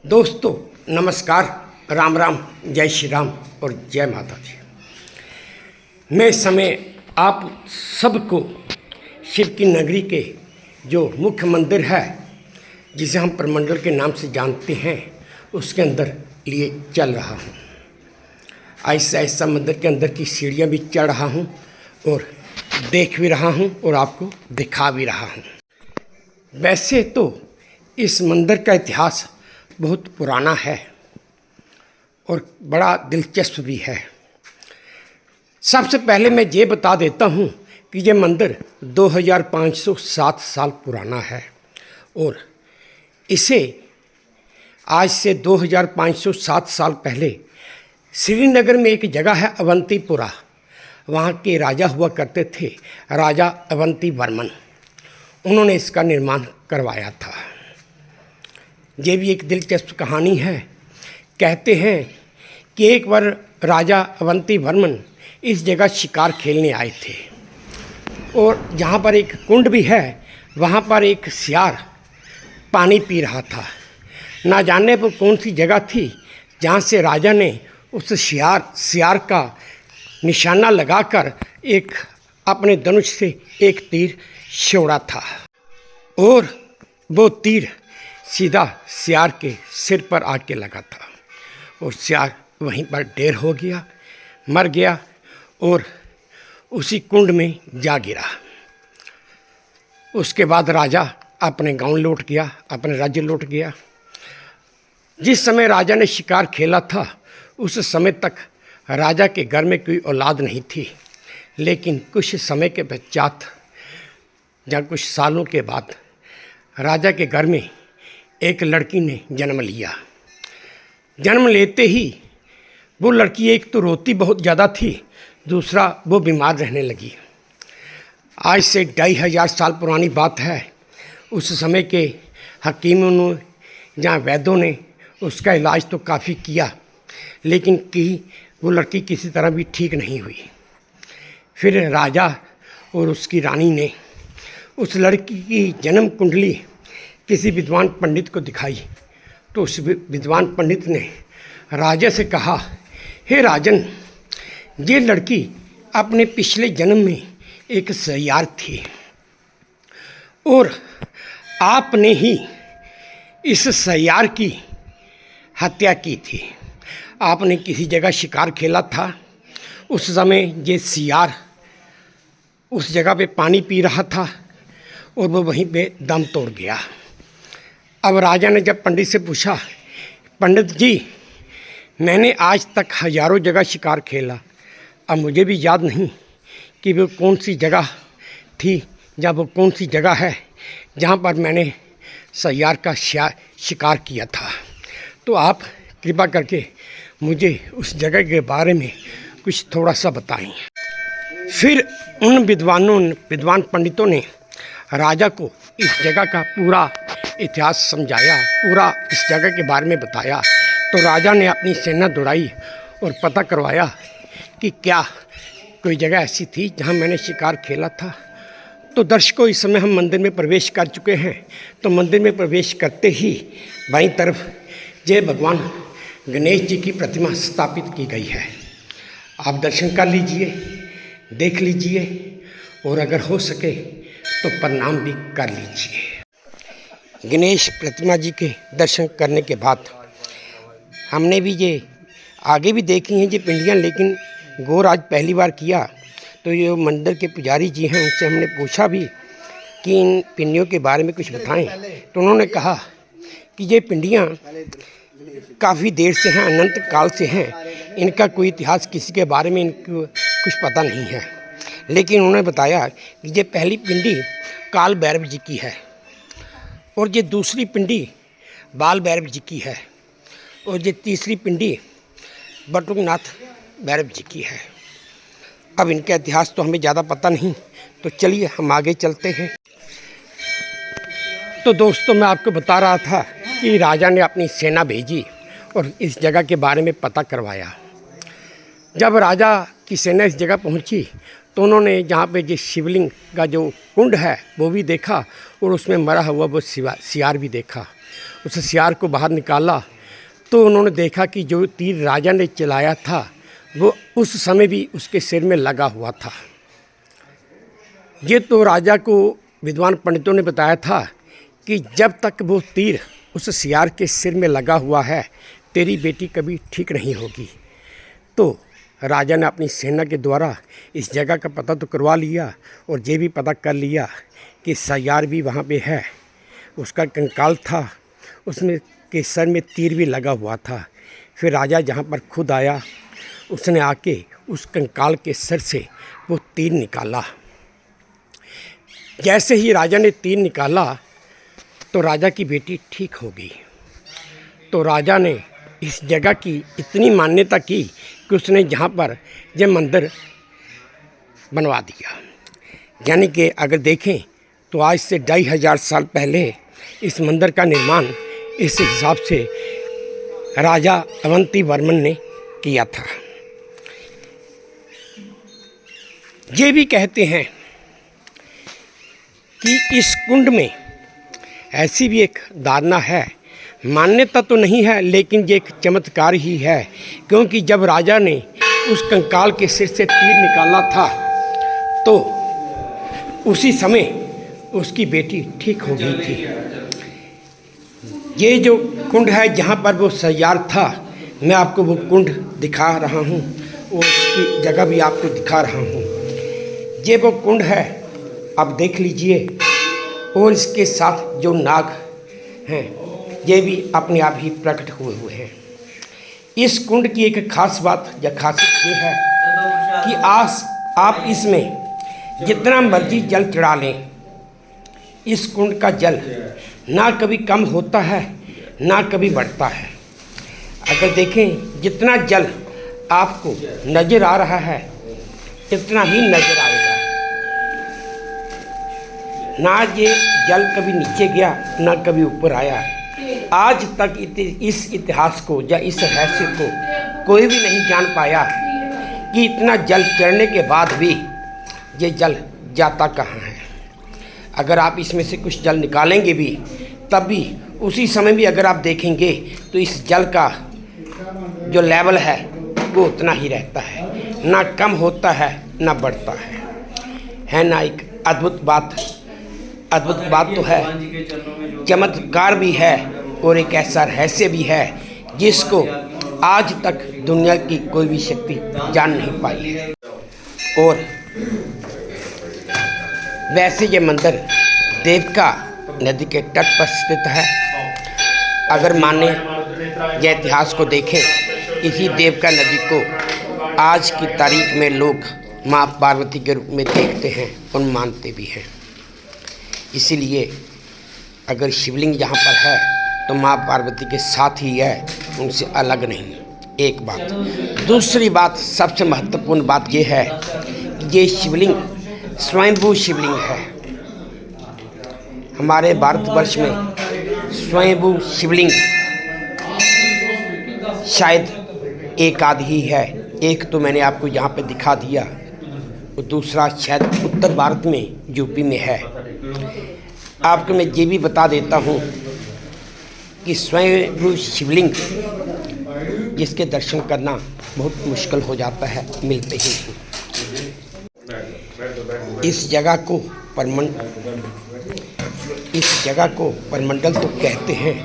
दोस्तों नमस्कार, राम राम, जय श्री राम और जय माता दी। मैं इस समय आप सबको शिव की नगरी के जो मुख्य मंदिर है, जिसे हम प्रमंडल के नाम से जानते हैं, उसके अंदर लिए चल रहा हूँ। ऐसा ऐसा मंदिर के अंदर की सीढ़ियाँ भी चढ़ रहा हूँ और देख भी रहा हूँ और आपको दिखा भी रहा हूँ। वैसे तो इस मंदिर का इतिहास बहुत पुराना है और बड़ा दिलचस्प भी है। सबसे पहले मैं ये बता देता हूँ कि ये मंदिर 2507 साल पुराना है और इसे आज से 2507 साल पहले श्रीनगर में एक जगह है अवंतीपुरा, वहाँ के राजा हुआ करते थे, राजा अवंती वर्मन। उन्होंने इसका निर्माण करवाया था। ये भी एक दिलचस्प कहानी है। कहते हैं कि एक बार राजा अवंती वर्मन इस जगह शिकार खेलने आए थे और जहाँ पर एक कुंड भी है, वहाँ पर एक सियार पानी पी रहा था। ना जाने पर कौन सी जगह थी जहाँ से राजा ने उस सियार का निशाना लगाकर एक अपने धनुष से एक तीर छोड़ा था और वो तीर सीधा सियार के सिर पर आके लगा था और सियार वहीं पर ढेर हो गया, मर गया और उसी कुंड में जा गिरा। उसके बाद राजा अपने गांव लौट गया, अपने राज्य लौट गया। जिस समय राजा ने शिकार खेला था उस समय तक राजा के घर में कोई औलाद नहीं थी, लेकिन कुछ समय के पश्चात या कुछ सालों के बाद राजा के घर में एक लड़की ने जन्म लिया। जन्म लेते ही वो लड़की एक तो रोती बहुत ज़्यादा थी, दूसरा वो बीमार रहने लगी। आज से 2500 साल पुरानी बात है। उस समय के हकीमों ने या वैद्यों ने उसका इलाज तो काफ़ी किया, लेकिन वो लड़की किसी तरह भी ठीक नहीं हुई। फिर राजा और उसकी रानी ने उस लड़की की जन्म कुंडली किसी विद्वान पंडित को दिखाई तो उस विद्वान पंडित ने राजा से कहा, हे राजन, ये लड़की अपने पिछले जन्म में एक सयार थी और आपने ही इस सयार की हत्या की थी। आपने किसी जगह शिकार खेला था, उस समय ये सियार उस जगह पे पानी पी रहा था और वो वहीं पे दम तोड़ गया। अब राजा ने जब पंडित से पूछा, पंडित जी, मैंने आज तक हजारों जगह शिकार खेला, अब मुझे भी याद नहीं कि वो कौन सी जगह थी या वो कौन सी जगह है जहाँ पर मैंने सयार का शिकार किया था। तो आप कृपा करके मुझे उस जगह के बारे में कुछ थोड़ा सा बताएं। फिर उन विद्वान पंडितों ने राजा को इस जगह का पूरा इतिहास समझाया, पूरा इस जगह के बारे में बताया। तो राजा ने अपनी सेना दौड़ाई और पता करवाया कि क्या कोई जगह ऐसी थी जहां मैंने शिकार खेला था। तो दर्शकों, इस समय हम मंदिर में प्रवेश कर चुके हैं। तो मंदिर में प्रवेश करते ही बाईं तरफ जय भगवान गणेश जी की प्रतिमा स्थापित की गई है। आप दर्शन कर लीजिए, देख लीजिए और अगर हो सके तो प्रणाम भी कर लीजिए। गणेश प्रतिमा जी के दर्शन करने के बाद हमने भी ये आगे भी देखी हैं ये पिंडियाँ, लेकिन गौर आज पहली बार किया। तो ये मंदिर के पुजारी जी हैं, उनसे हमने पूछा भी कि इन पिंडियों के बारे में कुछ बताएं। तो उन्होंने कहा कि ये पिंडियाँ काफ़ी देर से हैं, अनंत काल से हैं। इनका कोई इतिहास किसी के बारे में इनको कुछ पता नहीं है, लेकिन उन्होंने बताया कि ये पहली पिंडी काल भैरव जी की है और ये दूसरी पिंडी बाल भैरव जी की है और ये तीसरी पिंडी बटुकनाथ भैरव जी की है। अब इनका इतिहास तो हमें ज़्यादा पता नहीं, तो चलिए हम आगे चलते हैं। तो दोस्तों, मैं आपको बता रहा था कि राजा ने अपनी सेना भेजी और इस जगह के बारे में पता करवाया। जब राजा की सेना इस जगह पहुंची तो उन्होंने जहाँ पे जिस शिवलिंग का जो कुंड है वो भी देखा और उसमें मरा हुआ वो सियार भी देखा। उस सियार को बाहर निकाला तो उन्होंने देखा कि जो तीर राजा ने चलाया था वो उस समय भी उसके सिर में लगा हुआ था। ये तो राजा को विद्वान पंडितों ने बताया था कि जब तक वो तीर उस सियार के सिर में लगा हुआ है तेरी बेटी कभी ठीक नहीं होगी। तो राजा ने अपनी सेना के द्वारा इस जगह का पता तो करवा लिया और ये भी पता कर लिया कि सियार भी वहाँ पे है, उसका कंकाल था, उसमें के सर में तीर भी लगा हुआ था। फिर राजा जहाँ पर खुद आया उसने आके उस कंकाल के सर से वो तीर निकाला। जैसे ही राजा ने तीर निकाला तो राजा की बेटी ठीक हो गई। तो राजा ने इस जगह की इतनी मान्यता की कि उसने जहाँ पर यह मंदिर बनवा दिया। यानी कि अगर देखें तो आज से 2500 साल पहले इस मंदिर का निर्माण इस हिसाब से राजा अवंती वर्मन ने किया था। ये भी कहते हैं कि इस कुंड में ऐसी भी एक धारणा है, मान्यता तो नहीं है लेकिन ये एक चमत्कार ही है, क्योंकि जब राजा ने उस कंकाल के सिर से तीर निकाला था तो उसी समय उसकी बेटी ठीक हो गई थी। ये जो कुंड है जहाँ पर वो सियार था, मैं आपको वो कुंड दिखा रहा हूँ, वो उसकी जगह भी आपको दिखा रहा हूँ। ये वो कुंड है, आप देख लीजिए। और इसके साथ जो नाग हैं ये भी अपने आप ही प्रकट हुए हुए हैं। इस कुंड की एक खास बात या खासियत ये है कि आप इसमें जितना मर्जी जल चढ़ा लें, इस कुंड का जल ना कभी कम होता है ना कभी बढ़ता है। अगर देखें जितना जल आपको नज़र आ रहा है इतना ही नज़र आएगा, ना ये जल कभी नीचे गया ना कभी ऊपर आया। आज तक इस इतिहास को या इस रहस्य को कोई भी नहीं जान पाया कि इतना जल चढ़ने के बाद भी ये जल जाता कहाँ है। अगर आप इसमें से कुछ जल निकालेंगे भी तब भी उसी समय भी अगर आप देखेंगे तो इस जल का जो लेवल है वो उतना ही रहता है, ना कम होता है ना बढ़ता है ना। एक अद्भुत बात तो है, चमत्कार भी है और एक ऐसा रहस्य भी है जिसको आज तक दुनिया की कोई भी शक्ति जान नहीं पाई है। और वैसे ये मंदिर देवका नदी के तट पर स्थित है। अगर माने यह इतिहास को देखें, इसी देवका नदी को आज की तारीख में लोग माँ पार्वती के रूप में देखते हैं और मानते भी हैं। इसीलिए अगर शिवलिंग यहाँ पर है तो माँ पार्वती के साथ ही है, उनसे अलग नहीं। एक बात। दूसरी बात, सबसे महत्वपूर्ण बात ये है कि ये शिवलिंग स्वयंभू शिवलिंग है। हमारे भारतवर्ष में स्वयंभू शिवलिंग शायद एक आध ही है। एक तो मैंने आपको यहाँ पे दिखा दिया और दूसरा शायद उत्तर भारत में यूपी में है। आपको मैं ये भी बता देता हूँ कि स्वयंभू शिवलिंग जिसके दर्शन करना बहुत मुश्किल हो जाता है, मिलते ही नहीं। इस जगह को परमंडल तो कहते हैं,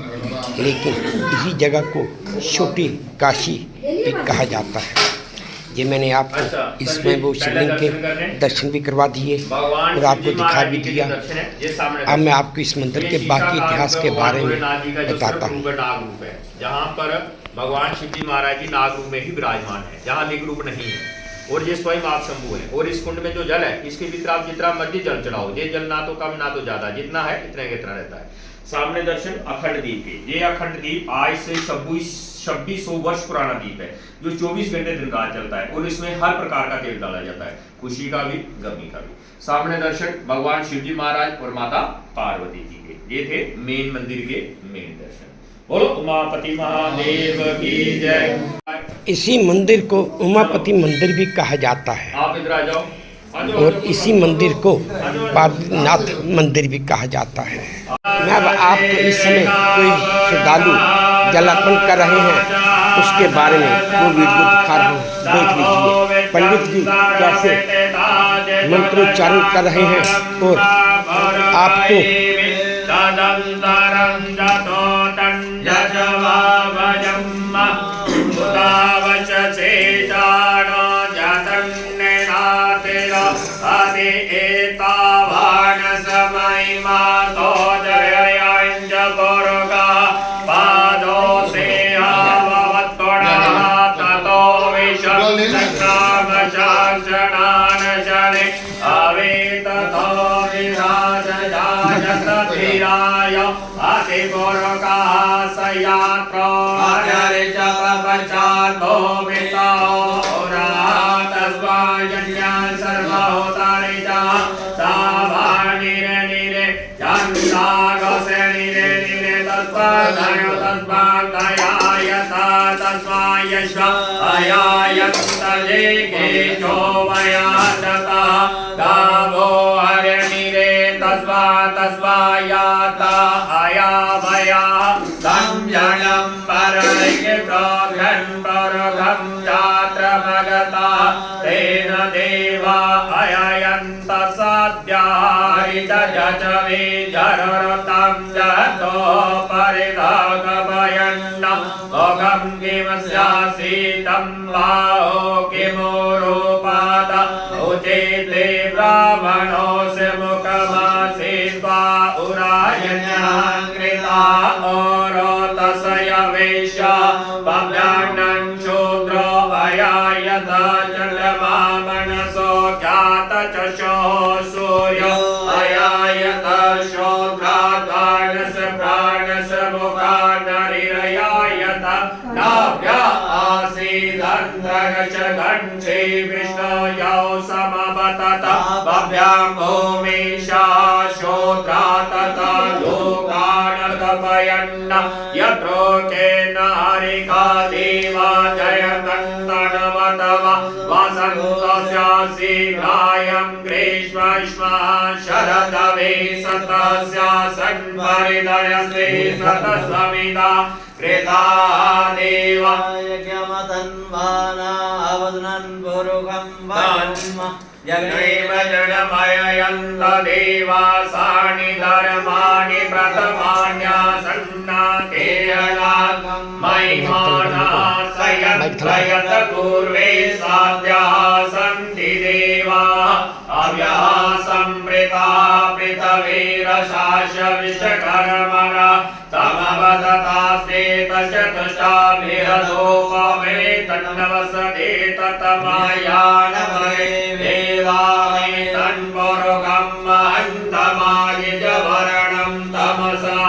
लेकिन इसी जगह को छोटी काशी भी कहा जाता है। ये मैंने आपको इसमें वो शिवलिंग के दर्शन भी करवा दिए और आपको दिखा भी दिया। अब मैं आपको इस मंदिर के बाकी इतिहास के बारे में बताता हूँ। जहाँ पर भगवान शिव जी महाराज जी नाग रूप में ही विराजमान है, जहाँ लिंग रूप नहीं है, और ये स्वयं आप शंभु है। और इस कुंड में जो जल है इसके भीतर आप जितना मर्जी जल चढ़ाओ, ये जल ना तो कम ना तो ज्यादा, जितना है इतना कितना रहता है। सामने दर्शन अखंड दीप के। ये अखंड दीप आज से 2600 वर्ष पुराना दीप है जो 24 घंटे दिन रात चलता है और इसमें हर प्रकार का तेल डाला जाता है, खुशी का भी गमी का भी। सामने दर्शन भगवान शिव जी महाराज और माता पार्वती जी के, ये थे मेन मंदिर के मेन दर्शन। बोलो उमापति महादेव की जय। इसी मंदिर को उमापति मंदिर भी कहा जाता है। आप इधर आ जाओ। और इसी मंदिर को पार्वतीनाथ मंदिर भी कहा जाता है। मैं अब आपको इस समय कोई श्रद्धालु जल अर्पण कर रहे हैं, उसके बारे में वो वीडियो दिखा रहा हूँ, देख लीजिए। पंडित जी कैसे मंत्रोच्चारण कर रहे हैं और आपको देवासानि धर्माणि महिमाना पूर्वे साध्या सन्ति देवा अव्यः संप्रेता पृथ्वीरशास विश्वकर्मणा तमवदतास्ते तशतुष्टाभिरधोपमे तन्नवसते ततमायानमरे देवामे तन्पुरुगम् अन्तमायिजवर्णं तमसा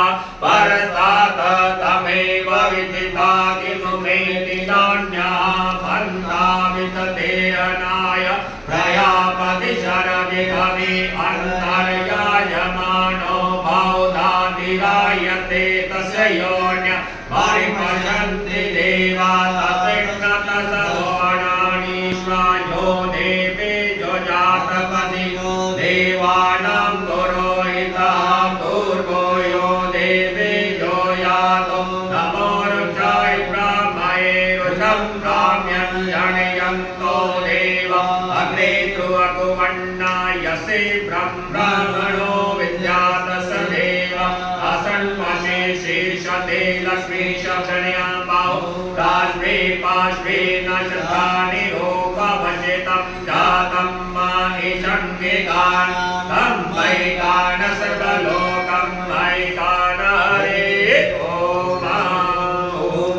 परस्तात् तमेव विदिता किमुमेति नान्या भन्ताविततेरनाय प्रयापति शरदिघवि अन्तर्यायमानो बहुधाधिरायते तस्य योन्य परिपशन्ति देवा तस्मिन्नतसोणानि स्वायो देवे जो जातपति देवानां पुरोहितः पूर्वो यो देवे जो यातो नमो रुचाय ब्राह्मये रुचं ब्राह्म्यञ्जनयन्तो देव अग्रे तुवकुवन्नायसे ब्रह्मणो विद्यात स देव असन्मने शीर्षते लक्ष्मीशक्षणयामाहो राष्ट्रे पार्श्वे नशतानि रूपभजितं जातं माहिषङ्गिकान् तं वैकान सर्वलोकं वैकान हरे ॐ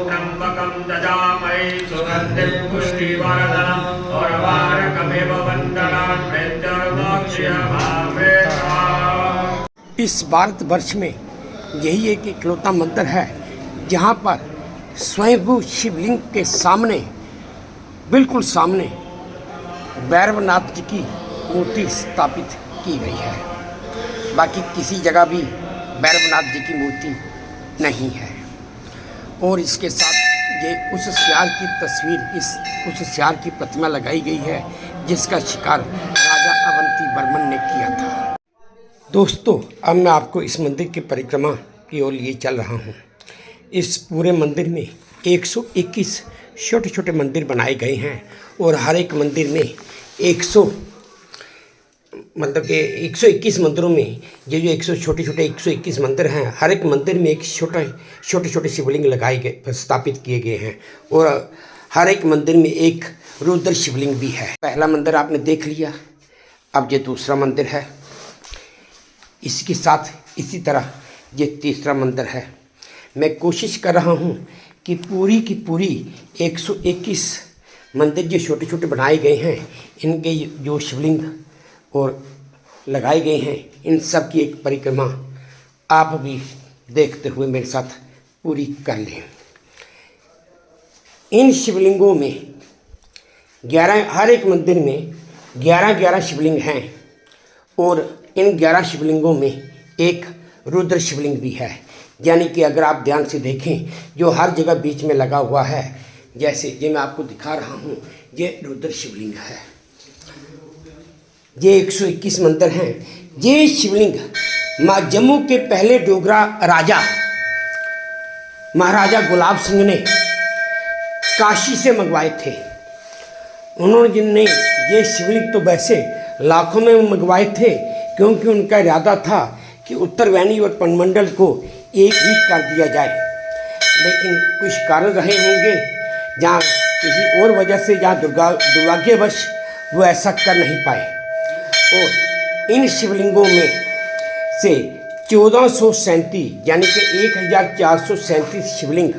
त्र्यम्बकं ददामहे सुगन्धिं पुष्टिवर्धनम् उर्वारुकमिव वन्दनान् मृत्युर्मोक्षयमामृता। इस भारतवर्ष में यही एक इकलौता मंदिर है जहाँ पर स्वयंभू शिवलिंग के सामने, बिल्कुल सामने, भैरवनाथ जी की मूर्ति स्थापित की गई है। बाकी किसी जगह भी भैरवनाथ जी की मूर्ति नहीं है। और इसके साथ ये उस सियार की तस्वीर, उस सियार की प्रतिमा लगाई गई है जिसका शिकार राजा अवंती वर्मन ने किया था। दोस्तों, अब मैं आपको इस मंदिर की परिक्रमा की ओर लिए चल रहा हूँ। इस पूरे मंदिर में 121 छोटे छोटे मंदिर बनाए गए हैं और हर एक मंदिर में 100 मतलब कि 121 मंदिरों में ये जो 100 छोटे छोटे 121 मंदिर हैं, हर एक मंदिर में एक छोटे छोटे शिवलिंग लगाए गए स्थापित किए गए हैं और हर एक मंदिर में एक रुद्र शिवलिंग भी है। पहला मंदिर आपने देख लिया, अब ये दूसरा मंदिर है, इसके साथ इसी तरह ये तीसरा मंदिर है। मैं कोशिश कर रहा हूँ कि पूरी की पूरी 121 मंदिर जो छोटे छोटे बनाए गए हैं, इनके जो शिवलिंग और लगाए गए हैं, इन सब की एक परिक्रमा आप भी देखते हुए मेरे साथ पूरी कर लें। इन शिवलिंगों में 11 हर एक मंदिर में 11 शिवलिंग हैं और इन 11 शिवलिंगों में एक रुद्र शिवलिंग भी है। यानी कि अगर आप ध्यान से देखें, जो हर जगह बीच में लगा हुआ है, जैसे ये मैं आपको दिखा रहा हूँ, ये रुद्र शिवलिंग है। ये 121 मंदिर हैं। ये शिवलिंग माँ जम्मू के पहले डोगरा राजा महाराजा गुलाब सिंह ने काशी से मंगवाए थे। उन्होंने जिनने ये शिवलिंग तो वैसे लाखों में मंगवाए थे, क्योंकि उनका इरादा था कि उत्तर वाहिनी और पनमंडल को एक ही कर दिया जाए, लेकिन कुछ कारण रहे होंगे जहाँ किसी और वजह से जहाँ दुर्भाग्यवश वो ऐसा कर नहीं पाए और इन शिवलिंगों में से 1437 यानी कि 1437 शिवलिंग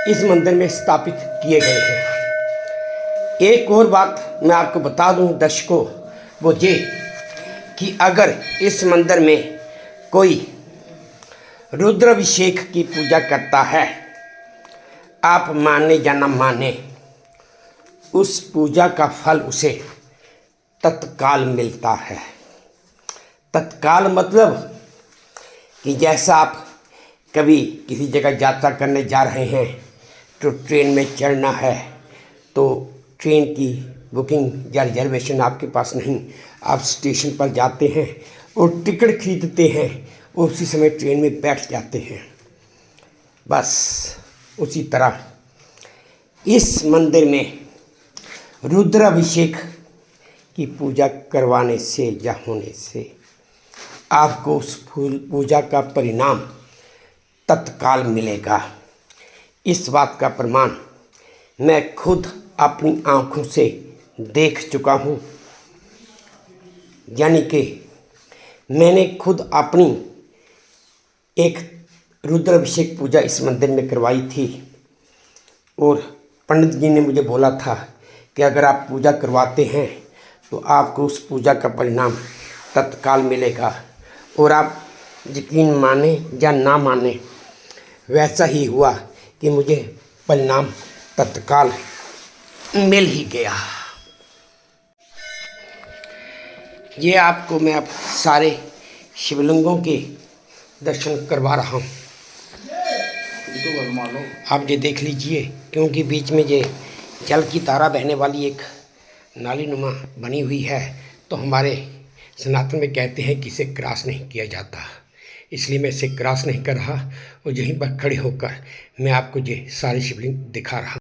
इस मंदिर में स्थापित किए गए हैं। एक और बात मैं आपको बता दूं दर्शकों, वो ये कि अगर इस मंदिर में कोई रुद्राभिषेक की पूजा करता है, आप माने या न माने, उस पूजा का फल उसे तत्काल मिलता है। तत्काल मतलब कि जैसा आप कभी किसी जगह यात्रा करने जा रहे हैं तो ट्रेन में चढ़ना है, तो ट्रेन की बुकिंग या रिजर्वेशन आपके पास नहीं, आप स्टेशन पर जाते हैं और टिकट खरीदते हैं, उसी समय ट्रेन में बैठ जाते हैं। बस उसी तरह इस मंदिर में रुद्राभिषेक की पूजा करवाने से या होने से आपको उस पूजा का परिणाम तत्काल मिलेगा। इस बात का प्रमाण मैं खुद अपनी आँखों से देख चुका हूँ। यानी कि मैंने खुद अपनी एक रुद्राभिषेक पूजा इस मंदिर में करवाई थी और पंडित जी ने मुझे बोला था कि अगर आप पूजा करवाते हैं तो आपको उस पूजा का परिणाम तत्काल मिलेगा। और आप यकीन माने या ना माने, वैसा ही हुआ कि मुझे परिणाम तत्काल मिल ही गया। ये आपको मैं अब सारे शिवलिंगों के दर्शन करवा रहा हूँ। आप ये देख लीजिए, क्योंकि बीच में ये जल की धारा बहने वाली एक नाली नुमा बनी हुई है, तो हमारे सनातन में कहते हैं कि इसे क्रॉस नहीं किया जाता, इसलिए मैं इसे क्रॉस नहीं कर रहा और यहीं पर खड़े होकर मैं आपको ये सारी शिवलिंग दिखा रहा हूँ।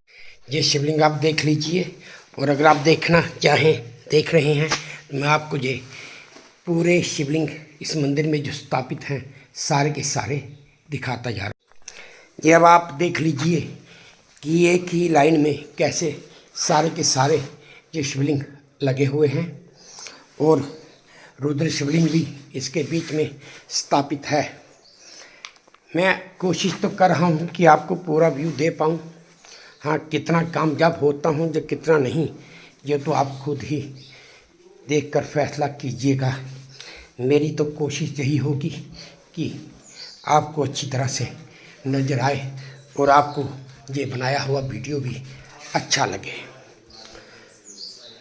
ये शिवलिंग आप देख लीजिए, और अगर आप देखना चाहें, देख रहे हैं, तो मैं आपको ये पूरे शिवलिंग इस मंदिर में जो स्थापित हैं सारे के सारे दिखाता जा रहा हूँ। ये अब आप देख लीजिए कि एक ही लाइन में कैसे सारे के सारे ये शिवलिंग लगे हुए हैं और रुद्र शिवलिंग भी इसके बीच में स्थापित है। मैं कोशिश तो कर रहा हूँ कि आपको पूरा व्यू दे पाऊँ। हाँ, कितना कामयाब होता हूँ या कितना नहीं, ये तो आप खुद ही देखकर फैसला कीजिएगा। मेरी तो कोशिश यही होगी कि आपको अच्छी तरह से नज़र आए और आपको ये बनाया हुआ वीडियो भी अच्छा लगे।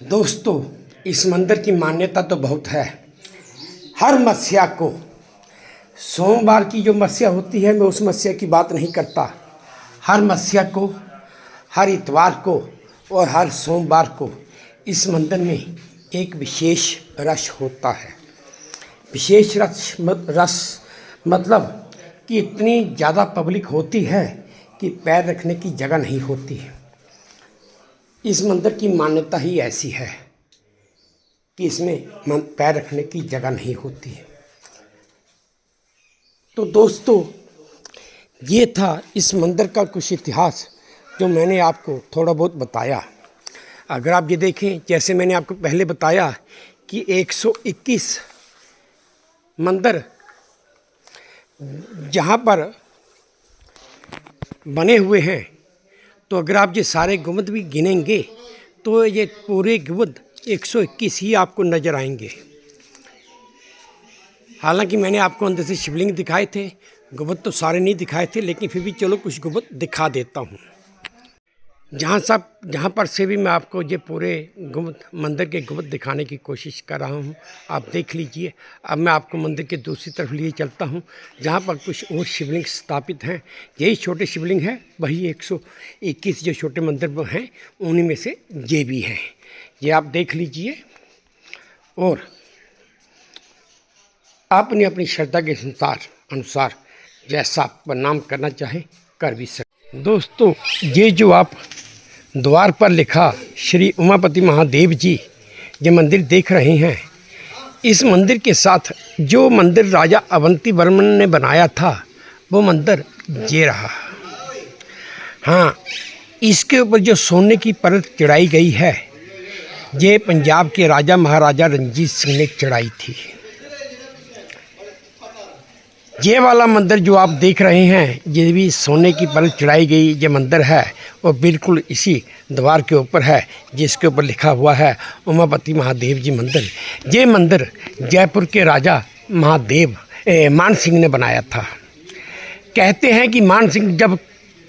दोस्तों, इस मंदिर की मान्यता तो बहुत है। हर मत्स्या को, सोमवार की जो मत्स्या होती है, मैं उस मत्स्या की बात नहीं करता, हर मत्स्या को, हर इतवार को और हर सोमवार को इस मंदिर में एक विशेष रस होता है। विशेष रस मतलब कि इतनी ज़्यादा पब्लिक होती है कि पैर रखने की जगह नहीं होती। इस मंदिर की मान्यता ही ऐसी है कि इसमें पैर रखने की जगह नहीं होती है। तो दोस्तों, ये था इस मंदिर का कुछ इतिहास जो मैंने आपको थोड़ा बहुत बताया। अगर आप ये देखें, जैसे मैंने आपको पहले बताया कि 121 मंदिर जहाँ पर बने हुए हैं, तो अगर आप ये सारे गुंबद भी गिनेंगे तो ये पूरे गुंबद 121 ही आपको नज़र आएंगे। हालांकि मैंने आपको अंदर से शिवलिंग दिखाए थे, गुंबद तो सारे नहीं दिखाए थे, लेकिन फिर भी चलो कुछ गुंबद दिखा देता हूँ। जहाँ पर से भी मैं आपको ये पूरे गुंबद, मंदिर के गुंबद दिखाने की कोशिश कर रहा हूँ, आप देख लीजिए। अब मैं आपको मंदिर के दूसरी तरफ लिए चलता हूँ, जहाँ पर कुछ और शिवलिंग स्थापित हैं। यही छोटे शिवलिंग हैं, वही 121 जो छोटे मंदिर हैं उन्हीं में से ये भी हैं। ये आप देख लीजिए और अपनी अपनी श्रद्धा के अनुसार जैसा आप प्रणाम करना चाहें कर भी सकते। दोस्तों, ये जो आप द्वार पर लिखा श्री उमापति महादेव जी ये मंदिर देख रहे हैं, इस मंदिर के साथ जो मंदिर राजा अवंती वर्मन ने बनाया था वो मंदिर ये रहा। हाँ, इसके ऊपर जो सोने की परत चढ़ाई गई है ये पंजाब के राजा महाराजा रणजीत सिंह ने चढ़ाई थी। ये वाला मंदिर जो आप देख रहे हैं ये भी सोने की परत चढ़ाई गई ये मंदिर है, वो बिल्कुल इसी द्वार के ऊपर है जिसके ऊपर लिखा हुआ है उमापति महादेव जी मंदिर। ये मंदिर जयपुर के राजा मान सिंह ने बनाया था। कहते हैं कि मान सिंह जब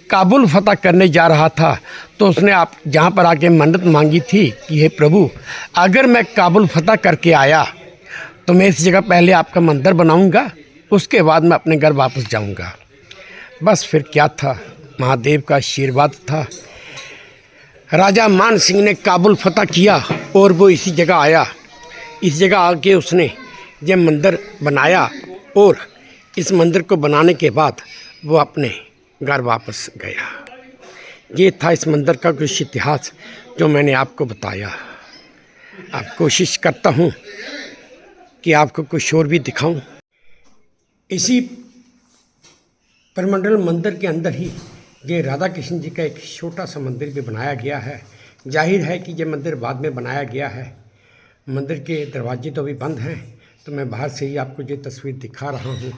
काबुल फतह करने जा रहा था तो उसने आप जहाँ पर आके मन्नत मांगी थी कि हे प्रभु, अगर मैं काबुल फतह करके आया तो मैं इस जगह पहले आपका मंदिर बनाऊंगा, उसके बाद मैं अपने घर वापस जाऊंगा। बस फिर क्या था, महादेव का आशीर्वाद था। राजा मान सिंह ने काबुल फतह किया और वो इसी जगह आया। इस जगह आके उसने ये मंदिर बनाया और इस मंदिर को बनाने के बाद वो अपने घर वापस गया। ये था इस मंदिर का कुछ इतिहास जो मैंने आपको बताया। अब कोशिश करता हूँ कि आपको कुछ और भी दिखाऊं। इसी परमंडल मंदिर के अंदर ही ये राधा कृष्ण जी का एक छोटा सा मंदिर भी बनाया गया है। जाहिर है कि ये मंदिर बाद में बनाया गया है। मंदिर के दरवाजे तो अभी बंद हैं, तो मैं बाहर से ही आपको ये तस्वीर दिखा रहा हूँ।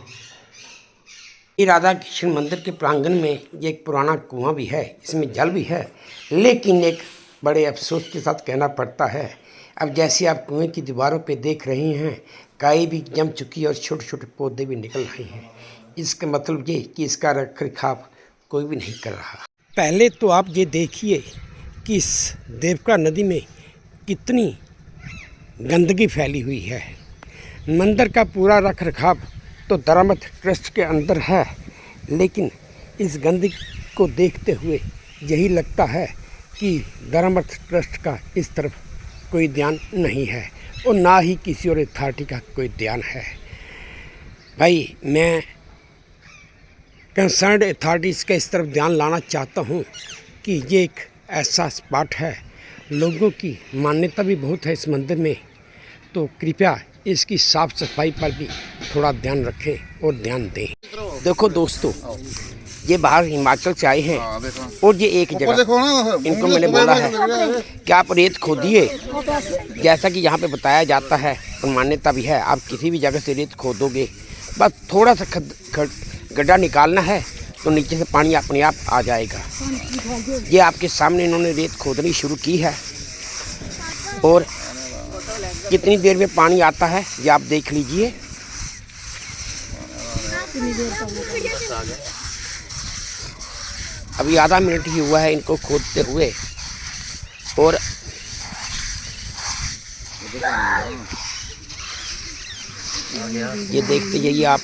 ये राधा कृष्ण मंदिर के प्रांगण में ये एक पुराना कुआं भी है, इसमें जल भी है, लेकिन एक बड़े अफसोस के साथ कहना पड़ता है, अब जैसे आप कुएं की दीवारों पे देख रहे हैं, काई भी जम चुकी है और छोटे छोटे पौधे भी निकल रहे हैं। इसका मतलब ये कि इसका रख रखाव कोई भी नहीं कर रहा। पहले तो आप ये देखिए कि इस देवका नदी में कितनी गंदगी फैली हुई है। मंदिर का पूरा रख रखाव तो धर्मर्थ ट्रस्ट के अंदर है, लेकिन इस गंदगी को देखते हुए यही लगता है कि धर्मर्थ ट्रस्ट का इस तरफ कोई ध्यान नहीं है और ना ही किसी और अथॉरिटी का कोई ध्यान है। भाई, मैं कंसर्न्ड अथॉरिटीज़ का इस तरफ ध्यान लाना चाहता हूँ कि ये एक ऐसा स्पॉट है, लोगों की मान्यता भी बहुत है इस मंदिर में, तो कृपया इसकी साफ़ सफाई पर भी थोड़ा ध्यान रखें और ध्यान दें। देखो दोस्तों, ये बाहर हिमाचल से आए हैं और ये एक जगह इनको मैंने बोला है कि आप रेत खोदिए, जैसा कि यहाँ पे बताया जाता है और मान्यता भी है। आप किसी भी जगह से रेत खोदोगे, बस थोड़ा सा गड्ढा निकालना है तो नीचे से पानी अपने आप आ जाएगा। ये आपके सामने इन्होंने रेत खोदनी शुरू की है और कितनी देर में पानी आता है ये आप देख लीजिए। अभी आधा मिनट ही हुआ है इनको खोदते हुए और ये देखते जाइए आप।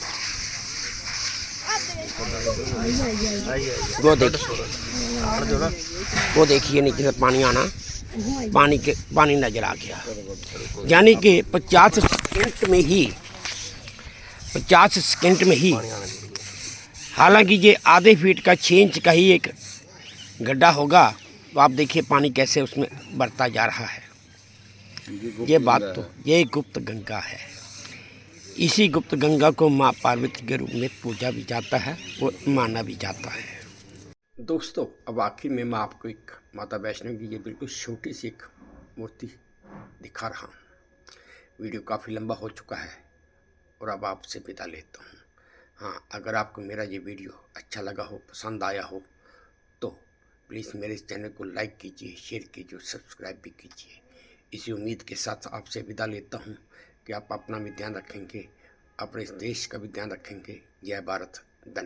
वो देखिए नीचे से पानी आना, पानी नजर आ गया। यानी कि 50 सेकंड में ही हालांकि ये आधे फीट का 6 इंच का ही एक गड्ढा होगा, तो आप देखिए पानी कैसे उसमें बढ़ता जा रहा है। ये बात तो ये गुप्त गंगा है। इसी गुप्त गंगा को माँ पार्वती के रूप में पूजा भी जाता है और माना भी जाता है। दोस्तों, अब आखिर में मैं आपको एक माता वैष्णो की ये बिल्कुल छोटी सी एक मूर्ति दिखा रहा हूँ। वीडियो काफ़ी लंबा हो चुका है और अब आपसे विदा लेता हूँ। हाँ, अगर आपको मेरा ये वीडियो अच्छा लगा हो, पसंद आया हो, तो प्लीज़ मेरे इस चैनल को लाइक कीजिए, शेयर कीजिए, सब्सक्राइब भी कीजिए। इसी उम्मीद के साथ आपसे विदा लेता हूँ कि आप अपना भी ध्यान रखेंगे, अपने इस देश का भी ध्यान रखेंगे। जय भारत। धन्यवाद।